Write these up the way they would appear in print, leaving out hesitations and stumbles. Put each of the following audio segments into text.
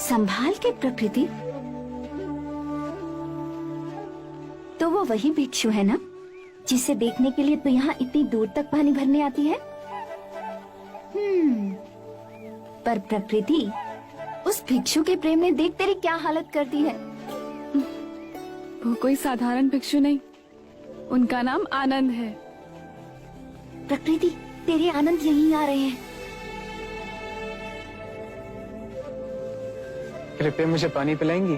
संभाल के प्रकृति। तो वो वही भिक्षु है ना जिसे देखने के लिए तू यहाँ इतनी दूर तक पानी भरने आती है? पर प्रकृति, उस भिक्षु के प्रेम ने देख तेरी क्या हालत कर दी है। वो कोई साधारण भिक्षु नहीं, उनका नाम आनंद है। प्रकृति, तेरे आनंद यहीं आ रहे हैं। कृपया मुझे पानी पिलाएंगी?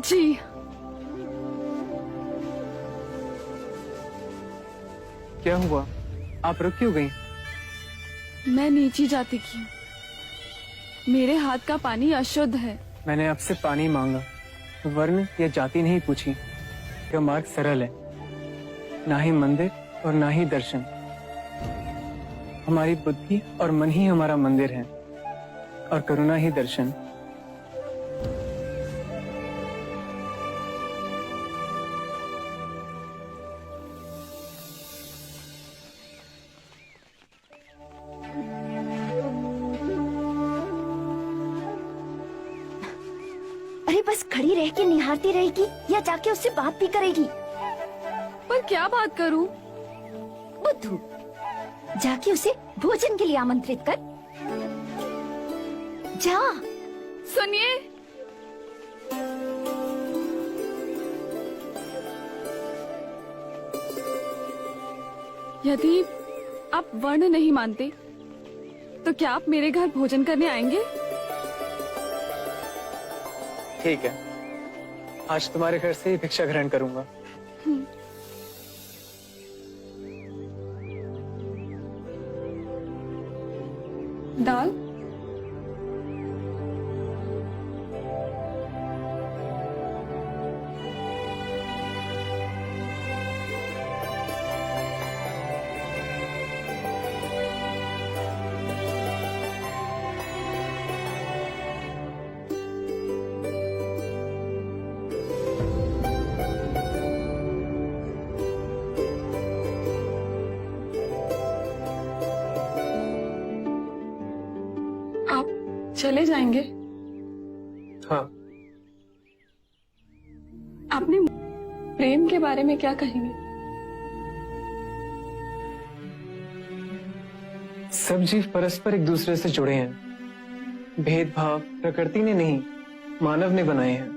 जी। क्या हुआ, आप रुक क्यों गई? मैं नीचे जाती थी, मेरे हाथ का पानी अशुद्ध है। मैंने आपसे पानी मांगा, वर्ण या जाति नहीं पूछी। यह मार्ग सरल है, ना ही मंदिर और ना ही दर्शन। हमारी बुद्धि और मन ही हमारा मंदिर है, और करुणा ही दर्शन। अरे बस खड़ी रह के निहारती रहेगी या जाके उससे बात भी करेगी? पर क्या बात करूं? बुद्धू, जाके उसे भोजन के लिए आमंत्रित कर। जा। सुनिए, यदि आप वर्ण नहीं मानते तो क्या आप मेरे घर भोजन करने आएंगे? ठीक है, आज तुम्हारे घर से ही भिक्षा ग्रहण करूंगा। दाल? आप चले जाएंगे? हाँ। अपने प्रेम के बारे में क्या कहेंगे? सब जीव परस्पर एक दूसरे से जुड़े हैं। भेदभाव प्रकृति ने नहीं, मानव ने बनाए हैं।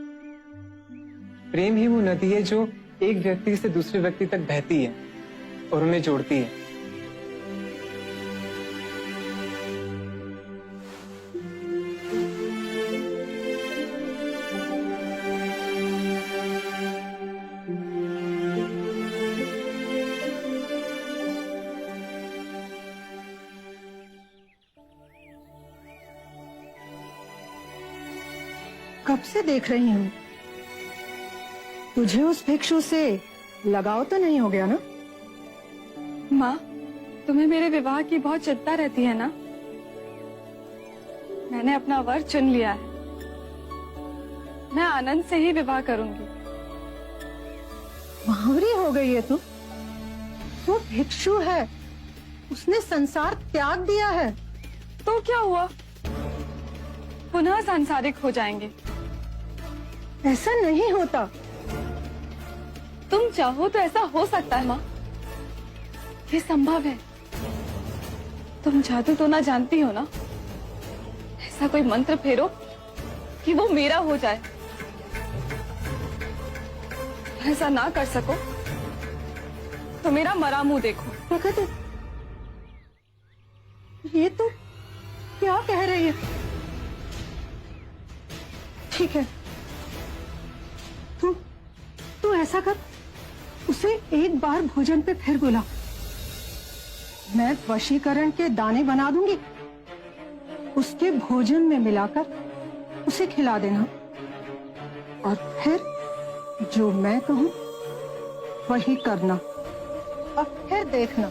प्रेम ही वो नदी है जो एक व्यक्ति से दूसरे व्यक्ति तक बहती है और उन्हें जोड़ती है। कब से देख रही हूँ, तुझे उस भिक्षु से लगाव तो नहीं हो गया ना? माँ, तुम्हें मेरे विवाह की बहुत चिंता रहती है ना? मैंने अपना वर चुन लिया है, मैं आनंद से ही विवाह करूंगी। बावरी हो गई है तू। वो भिक्षु है, उसने संसार त्याग दिया है। तो क्या हुआ, पुनः सांसारिक हो जाएंगे। ऐसा नहीं होता। तुम चाहो तो ऐसा हो सकता है माँ, ये संभव है। तुम जादू तो ना जानती हो ना, ऐसा कोई मंत्र फेरो कि वो मेरा हो जाए। ऐसा ना कर सको तो मेरा मरा मुंह देखो। प्रकृति, ये तो क्या कह रही है? ठीक है, तू ऐसा कर, उसे एक बार भोजन पे फिर बुला। मैं वशीकरण के दाने बना दूंगी, उसके भोजन में मिलाकर उसे खिला देना, और फिर जो मैं कहूं वही करना। अब फिर देखना,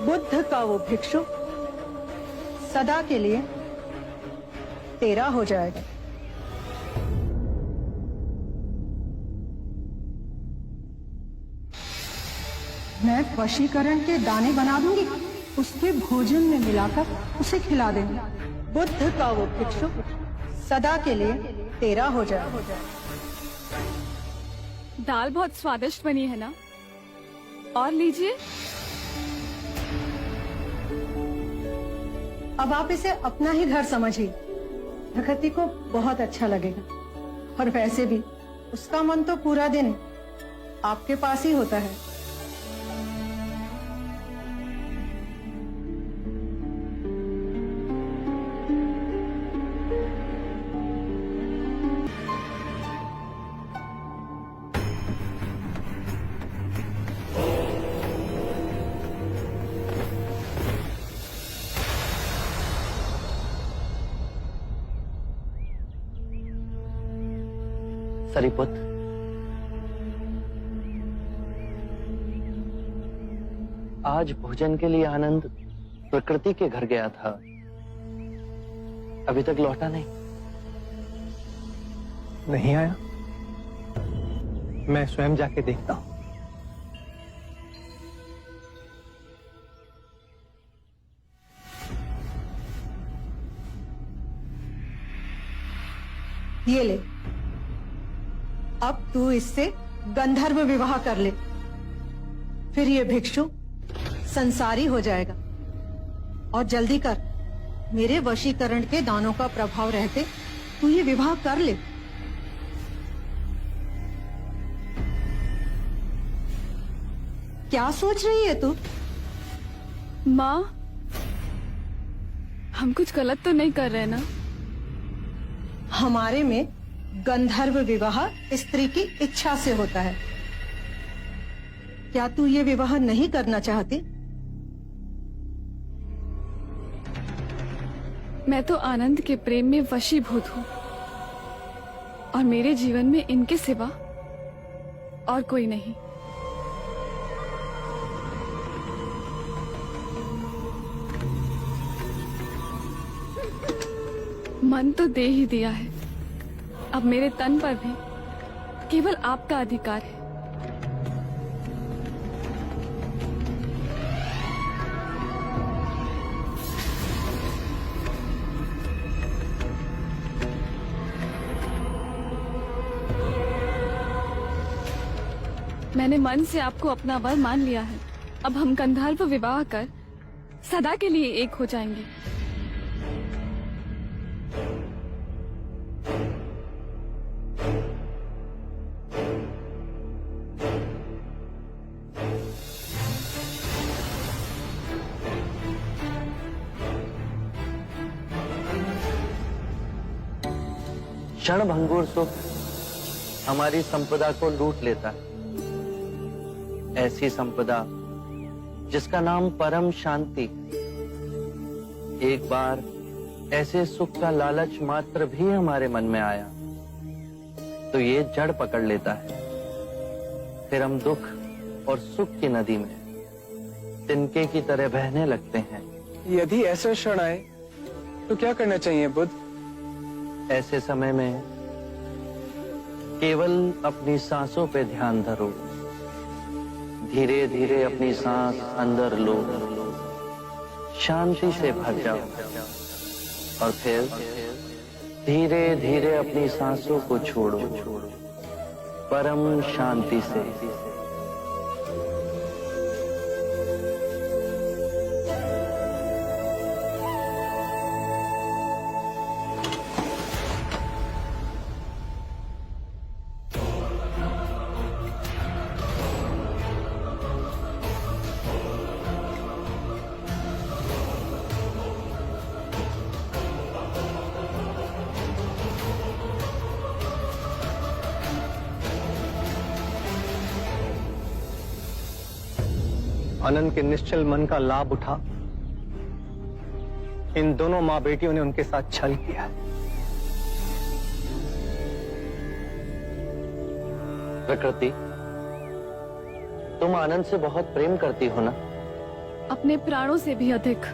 बुद्ध का वो भिक्षु सदा के लिए तेरा हो जाएगा। मैं वशीकरण के दाने बना दूंगी, उसके भोजन में मिलाकर उसे खिला देंगे, बुद्ध का वो भिक्षु सदा के लिए तेरा हो जाए। दाल बहुत स्वादिष्ट बनी है ना? और लीजिए। अब आप इसे अपना ही घर समझिए। प्रकृति को बहुत अच्छा लगेगा। और वैसे भी उसका मन तो पूरा दिन आपके पास ही होता है। सरीपुत, आज भोजन के लिए आनंद प्रकृति के घर गया था, अभी तक लौटा नहीं। नहीं आया? मैं स्वयं जाके देखता हूं। ये ले, अब तू इससे गंधर्व विवाह कर ले, फिर ये भिक्षु संसारी हो जाएगा। और जल्दी कर, मेरे वशीकरण के दानों का प्रभाव रहते तू ये विवाह कर ले। क्या सोच रही है तू? माँ, हम कुछ गलत तो नहीं कर रहे ना? हमारे में गंधर्व विवाह स्त्री की इच्छा से होता है। क्या तू ये विवाह नहीं करना चाहती? मैं तो आनंद के प्रेम में वशीभूत हूँ और मेरे जीवन में इनके सिवा और कोई नहीं। मन तो दे ही दिया है, अब मेरे तन पर भी केवल आपका अधिकार है। मैंने मन से आपको अपना वर मान लिया है। अब हम गंधर्व विवाह कर सदा के लिए एक हो जाएंगे। क्षणभंगुर सुख हमारी संपदा को लूट लेता है। ऐसी संपदा जिसका नाम परम शांति है। एक बार ऐसे सुख का लालच मात्र भी हमारे मन में आया तो ये जड़ पकड़ लेता है। फिर हम दुख और सुख की नदी में तिनके की तरह बहने लगते हैं। यदि ऐसा क्षण आए तो क्या करना चाहिए बुद्ध? ऐसे समय में केवल अपनी सांसों पे ध्यान धरो। धीरे धीरे अपनी सांस अंदर लो, शांति से भर जाओ और फिर धीरे धीरे अपनी सांसों को छोड़ो परम शांति से। आनंद के निश्चल मन का लाभ उठा इन दोनों मां बेटियों ने उनके साथ छल किया है। प्रकृति, तुम आनंद से बहुत प्रेम करती हो ना? अपने प्राणों से भी अधिक।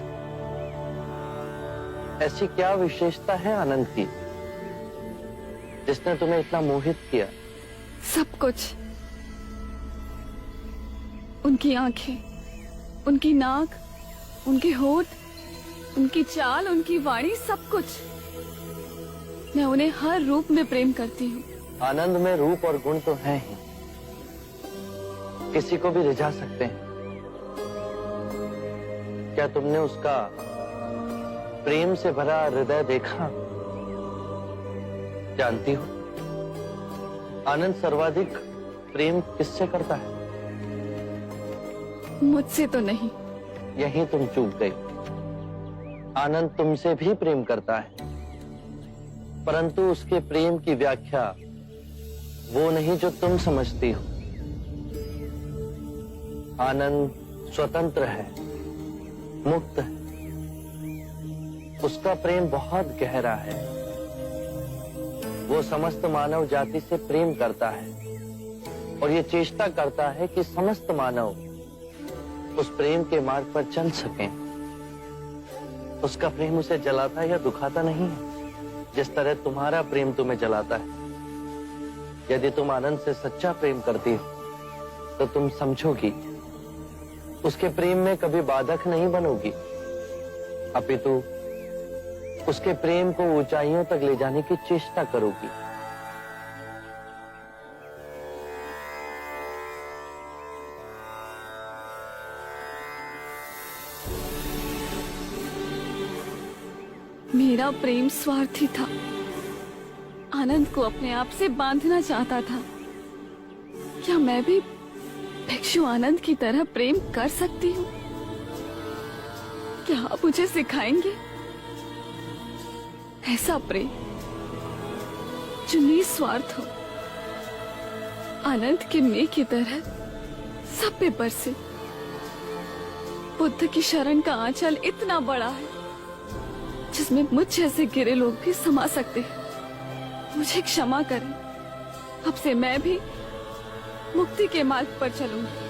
ऐसी क्या विशेषता है आनंद की जिसने तुम्हें इतना मोहित किया? सब कुछ। उनकी आंखें, उनकी नाक, उनके होठ, उनकी चाल, उनकी वाणी, सब कुछ। मैं उन्हें हर रूप में प्रेम करती हूँ। आनंद में रूप और गुण तो हैं ही, किसी को भी रिझा सकते हैं। क्या तुमने उसका प्रेम से भरा हृदय देखा? जानती हो आनंद सर्वाधिक प्रेम किससे करता है? मुझसे तो नहीं। यही तुम चूक गई। आनंद तुमसे भी प्रेम करता है, परंतु उसके प्रेम की व्याख्या वो नहीं जो तुम समझती हो। आनंद स्वतंत्र है, मुक्त है। उसका प्रेम बहुत गहरा है। वो समस्त मानव जाति से प्रेम करता है और ये चेष्टा करता है कि समस्त मानव उस प्रेम के मार्ग पर चल सकें। उसका प्रेम उसे जलाता या दुखाता नहीं है, जिस तरह तुम्हारा प्रेम तुम्हें जलाता है। यदि तुम आनंद से सच्चा प्रेम करती हो तो तुम समझोगी उसके प्रेम में कभी बाधक नहीं बनोगी, अपितु उसके प्रेम को ऊंचाइयों तक ले जाने की चेष्टा करोगी। मेरा प्रेम स्वार्थी था, आनंद को अपने आप से बांधना चाहता था। क्या मैं भी भिक्षु आनंद की तरह प्रेम कर सकती हूँ? क्या आप मुझे सिखाएंगे ऐसा प्रेम जो निस्वार्थ हो, आनंद के मेघ की तरह सब पे बरसे? बुद्ध की शरण का आंचल इतना बड़ा है जिसमें मुझ जैसे गिरे लोग भी समा सकते हैं। मुझे क्षमा करें, अब से मैं भी मुक्ति के मार्ग पर चलूंगी।